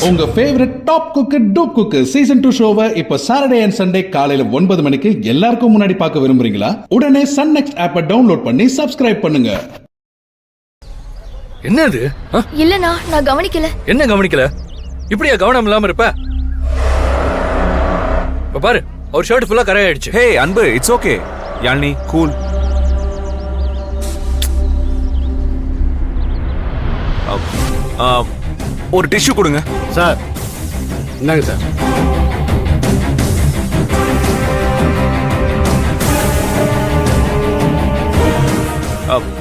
உங்க favourite top cook dupe cook season 2 ஷோவை இப்ப சாட்டர்டே அண்ட் சண்டே காலையில 9 மணிக்கு எல்லாருக்கும் முன்னாடி பார்க்க விரும்புறீங்களா? உடனே சன் நெக்ஸ்ட் ஆப்பை டவுன்லோட் பண்ணி சப்ஸ்கிரைப் பண்ணுங்க. என்னது? இல்லனா நான் கவனிக்கல. என்ன கவனிக்கல? இப்படியா கவனம் இல்லாம இருப்ப? இப்ப பாரு, ஒரு ஷர்ட் ஃபுல்லா கரை ஆயிடுச்சு. Hey Anbu, it's okay. Yazhni cool. ஒரு டிஷ்யூ கொடுங்க சார். என்னங்க சார்?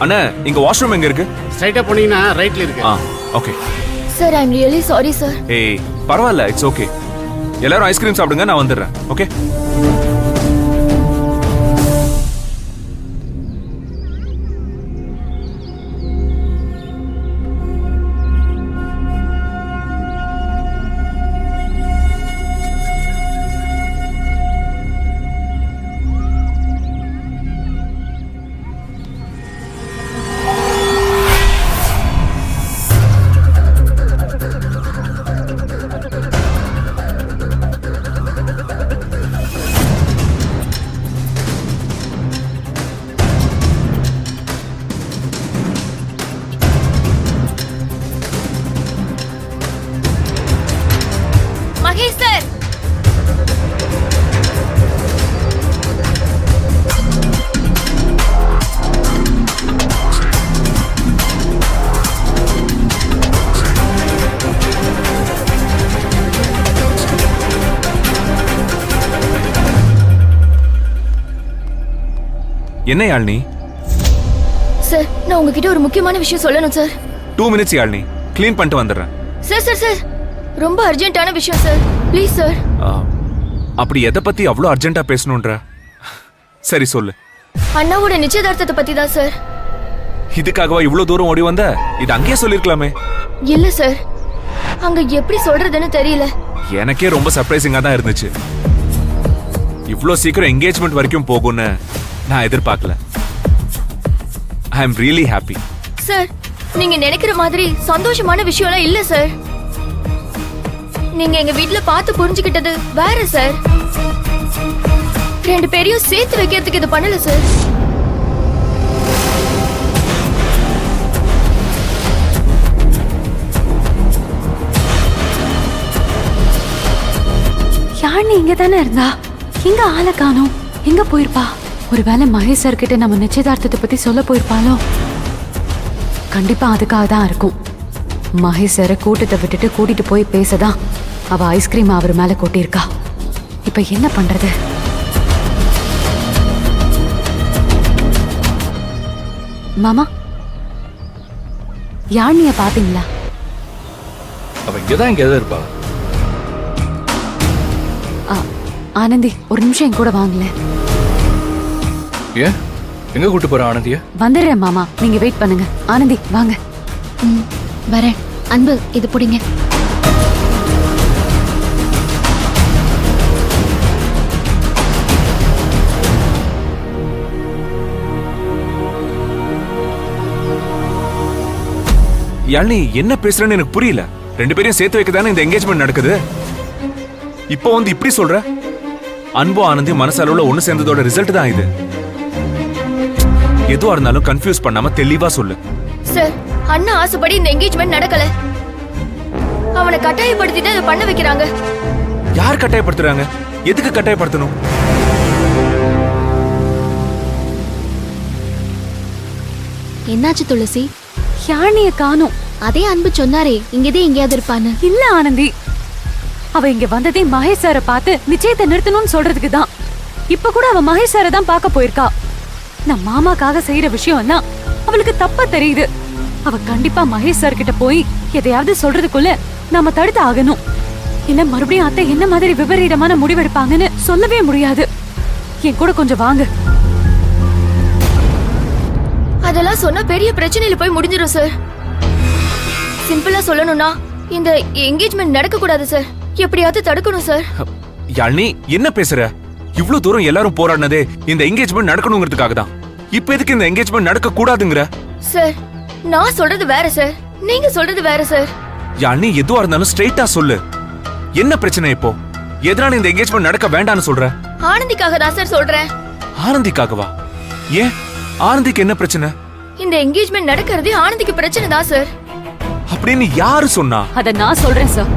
அண்ணா, இங்க வாஷ்ரூம் எங்க இருக்கு? ஸ்ட்ரைட்டா போனீங்கன்னா ரைட்ல இருக்கு. Okay sir, I am really sorry sir. ஏய் பரவாயில்ல, இட்ஸ் ஓகே. எல்லாரும் ஐஸ்கிரீம் சாப்பிடுங்க, நான் வந்துடுறேன். ஓகே. மகேஷ் சார், என்ன யாழ்னி? சார் நான் உங்ககிட்ட ஒரு முக்கியமான விஷயம் சொல்லணும் சார். 2 minutes யாழ்னி, க்ளீன் பண்ணிட்டு வந்துடுறேன். சார் சார் சார், ரொம்ப அர்ஜென்ட்டான விஷயம் சார், ப்ளீஸ் சார். அப்படி எதை பத்தி அவ்வளோ அர்ஜென்ட்டா பேசணுன்ற? சரி சொல்லு. அண்ணாவோட நிச்சயதார்த்தத்தை பத்தி தான் சார். இதுக்காகவா இவ்வளவு தூரம் ஓடி வந்த? இது அங்கேயே சொல்லிருக்கலாமே. இல்ல சார், அங்க எப்படி சொல்றதுன்னு தெரியல. எனக்கே ரொம்ப சர்ப்ரைசிங்கா தான் இருந்துச்சு. இவ்வளோ சீக்கிரம் என்கேஜ்மெண்ட் வரைக்கும் போகும்னு நான் எதிர்பார்க்கல. ஐ அம் ரியலி ஹாப்பி. சார், நீங்க நினைக்கிற மாதிரி சந்தோஷமான விஷயம்லாம் இல்ல சார். நீங்க எங்க வீட்ல பார்த்து புரிஞ்சுக்கிட்டது வேற சார். 2 பேரையும் சேர்த்து வைக்கிறதுக்கு இது பண்ணல சார். யாழ்னி இங்க தானே இருந்தா, எங்க ஆளை காணோம்? எங்க போயிருப்பா? ஒருவேளை மகேஷ் சார் கிட்ட நம்ம நிச்சயதார்த்தத்தை பத்தி சொல்ல போயிருப்பாளோ? கண்டிப்பா அதுக்காக தான் இருக்கும். மகேஷ் சார கூட்டத்தை விட்டுட்டு கூட்டிட்டு போய் பேசதான் அவ ஐஸ்கிரீம் அவர் மேல கொட்டியிருக்கா. இப்ப என்ன பண்றது? மாமா, யாழ்னிய பாத்தீங்களா? அவ இங்கதான் எங்கேயாவது இருப்பா. ஆனந்தி, ஒரு நிமிஷம் என் கூட வாங்கல. ஏன் எங்க கூட்டு போற ஆனந்திய? வந்துடுறேன் மாமா, நீங்க வெயிட் பண்ணுங்க. ஆனந்தி வாங்க. வரேன். அன்பு, இது புடிங்க. யாழ்னி, என்ன பேசுறேன்னு எனக்கு புரியல. 2 பேரையும் சேர்த்து வைக்க தானே இந்த என்கேஜ்மெண்ட் நடக்குது. இப்போ வந்து இப்படி சொல்ற? அன்பு ஆனந்தி மனசளவுல ஒண்ணு சேர்ந்ததோட ரிசல்ட் தான் இது. எதுவா இருந்தாலும் கன்ஃபியூஸ் பண்ணாம தெளிவா சொல்லு. சார், அண்ணா ஆசைப்படி இந்த என்கேஜ்மெண்ட் நடக்கல. அவனை கட்டாயப்படுத்தி தான் இதை பண்ண வைக்கிறாங்க. யார் கட்டாயப்படுத்துறாங்க? எதுக்கு கட்டாயப்படுத்தணும்? என்னாச்சு துளசி? யாழ்னிய காணோம். அதே அன்பு சொன்னாரே இங்கதே எங்கேயாவது இருப்பான்னு. இல்ல ஆனந்தி, அவ இங்க வந்ததே மகேஷ் சார பார்த்து நிச்சயத்தை நிறுத்தணும்னு சொல்றதுக்கு தான். இப்ப கூட அவ மகேஷ் சார தான் பார்க்க போயிருக்கா. நான் மாமாக்காக செய்யற விஷயம் எல்லாம் அவளுக்கு தப்பா தெரியுது. அவ கண்டிப்பா மகேஷ் சார் கிட்ட போய் எதையாவது சொல்றதுக்குள்ள நாம தடுத்து ஆகணும். இல்ல மறுபடியும் அத்தை என்ன மாதிரி விபரீதமான முடிவெடுப்பாங்கன்னு சொல்லவே முடியாது. என் கூட கொஞ்சம் வாங்க. அதெல்லாம் சொன்னா பெரிய பிரச்சனையில போய் முடிஞ்சிடும் சார். சிம்பிளா சொல்லணும்னா இந்த என்கேஜ்மெண்ட் நடக்க கூடாது சார். எப்படியாவது தடுக்கணும் சார். யாழ்னி, என்ன பேசுற? இவ்வளவு தூரம் எல்லாரும் போராடினதே இந்த என்கேஜ்மெண்ட் நடக்கணுங்கிறதுக்காக தான். இப்ப எதுக்கு இந்த என்கேஜ்மெண்ட் நடக்க கூடாதுங்கற? சார், நான் சொல்றது வேற சார், நீங்க சொல்றது வேற சார். யாழ்னி எதுவா இருந்தாலும் ஸ்ட்ரெயிட்டா சொல்லு. என்ன பிரச்சனை இப்போ? எதனால இந்த என்கேஜ்மெண்ட் நடக்க வேண்டாம்னு சொல்ற? ஆனந்திக்காக தான் சார் சொல்றேன். ஆனந்திக்காகவா? ஏன் ஆனந்திக்கு என்ன பிரச்சனை? இந்த என்கேஜ்மெண்ட் நடக்கிறதே ஆனந்திக்கு பிரச்சனை தான் சார். அப்படின்னு யாரு சொன்னா? அத நான் சொல்றேன் சார்.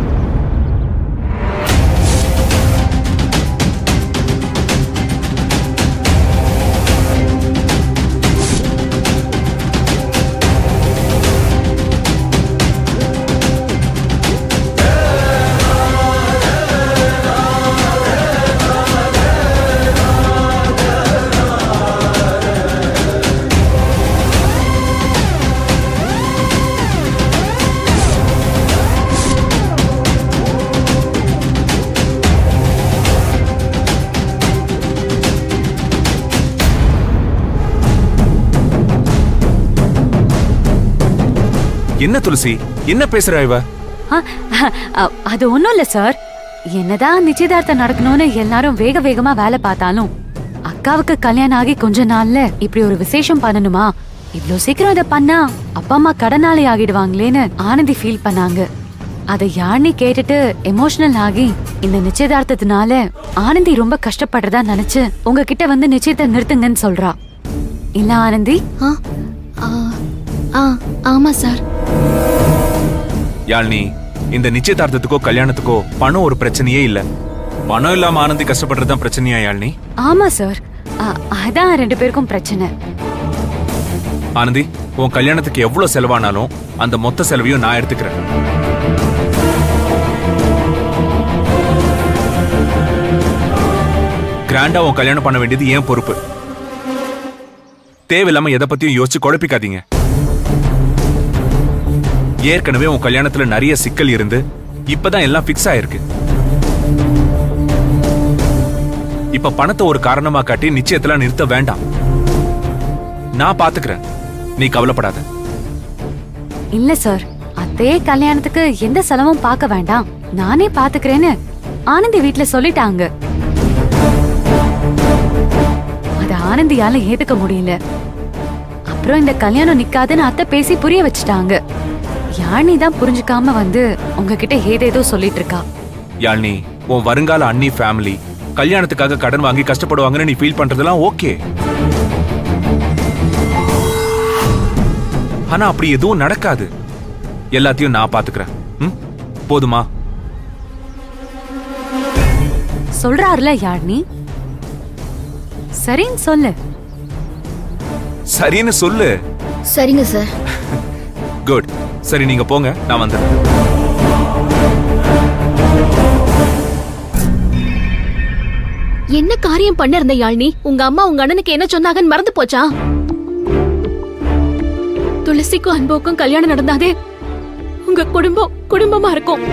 என்ன துளசி, என்ன பேசுறா இவ? அது ஒண்ணும் இல்ல சார். என்னதான் நிச்சயதார்த்தம் நடக்கணும்னு எல்லாரும் வேக வேகமா வேலை பார்த்தாலும் அக்காவுக்கு கல்யாணம் ஆகி கொஞ்ச நாள்ல இப்படி ஒரு விசேஷம் பண்ணணுமா, இவ்ளோ சீக்கிரம் இதை பண்ணா அப்பா அம்மா கடனாளி ஆகிடுவாங்களேன்னு ஆனந்தி ஃபீல் பண்ணாங்க. அதை யாழ்னி கேட்டுட்டு எமோஷனல் ஆகி இந்த நிச்சயதார்த்தத்தினால ஆனந்தி ரொம்ப கஷ்டப்படுறதா நினைச்சு உங்ககிட்ட வந்து நிச்சயத்தை நிறுத்துங்கன்னு சொல்றா. இல்ல ஆனந்தி? ஆ, ஆ, ஆ, ஆமா சார். யாழ்னி, இந்த நிச்சயதார்த்தத்துக்கோ கல்யாணத்துக்கோ பணம் ஒரு பிரச்சனையே இல்ல. பணம் இல்லாம ஆனந்தி கஷ்டப்படுறதுதான் பிரச்சனையா யாழ்னி? ஆமா சார், அதான் 2 பேருக்கும் பிரச்சனை. ஆனந்தி, உன் கல்யாணத்துக்கு எவ்வளவு செலவானாலும் அந்த மொத்த செலவையும் நான் எடுத்துக்கிறேன். கிராண்டா உன் கல்யாணம் பண்ண வேண்டியது ஏன் பொறுப்பு. தேவையில்லாம எதை பத்தியும் யோசிச்சு குழப்பிக்காதீங்க. ஏற்கனவே உன் கல்யாணத்துல நிறைய சிக்கல் இருந்து இப்பதான் எல்லாம் பிக்ஸ் ஆயிருக்கு. இப்ப பணத்தை ஒரு காரணமா காட்டி நிச்சயத்துல நிறுத்த வேண்டாம். நான் பாத்துக்கிறேன், நீ கவலைப்படாத. இல்ல சார், அதே கல்யாணத்துக்கு எந்த செலவும் பார்க்க வேண்டாம், நானே பாத்துக்கிறேன்னு ஆனந்தி வீட்ல சொல்லிட்டாங்க. அத ஆனந்தியால ஏத்துக்க முடியல. அப்புறம் இந்த கல்யாணம் நிக்காதுன்னு அத்தை பேசி புரிய வச்சுட்டாங்க. யாழ்னி தான் புரிஞ்சுக்காம வந்து உங்ககிட்ட ஏதேதோ சொல்லிட்டு இருக்கா. யாழ்னி, உன் வருங்கால அண்ணி ஃபேமிலி கல்யாணத்துக்காக கடன் வாங்கி கஷ்டப்படுவாங்கன்னு நீ ஃபீல் பண்றதெல்லாம் ஓகே. ஆனா அப்படி எதுவும் நடக்காது. எல்லாத்தையும் நான் பாத்துக்கிறேன். போதுமா? சொல்றாருல யாழ்னி, சரின்னு சொல்லு. சரின்னு சொல்லு. சரிங்க சார். குட். சரி, நீங்க போங்க, நான் வந்துடுறேன். என்ன காரியம் பண்ண இருந்த யாழ்னி? உங்க அம்மா உங்க அண்ணனுக்கு என்ன சொன்னாங்கன்னு மறந்து போச்சா? துளசிக்கும் அன்புக்கும் கல்யாணம் நடந்தாதே உங்க குடும்பமா இருக்கும்.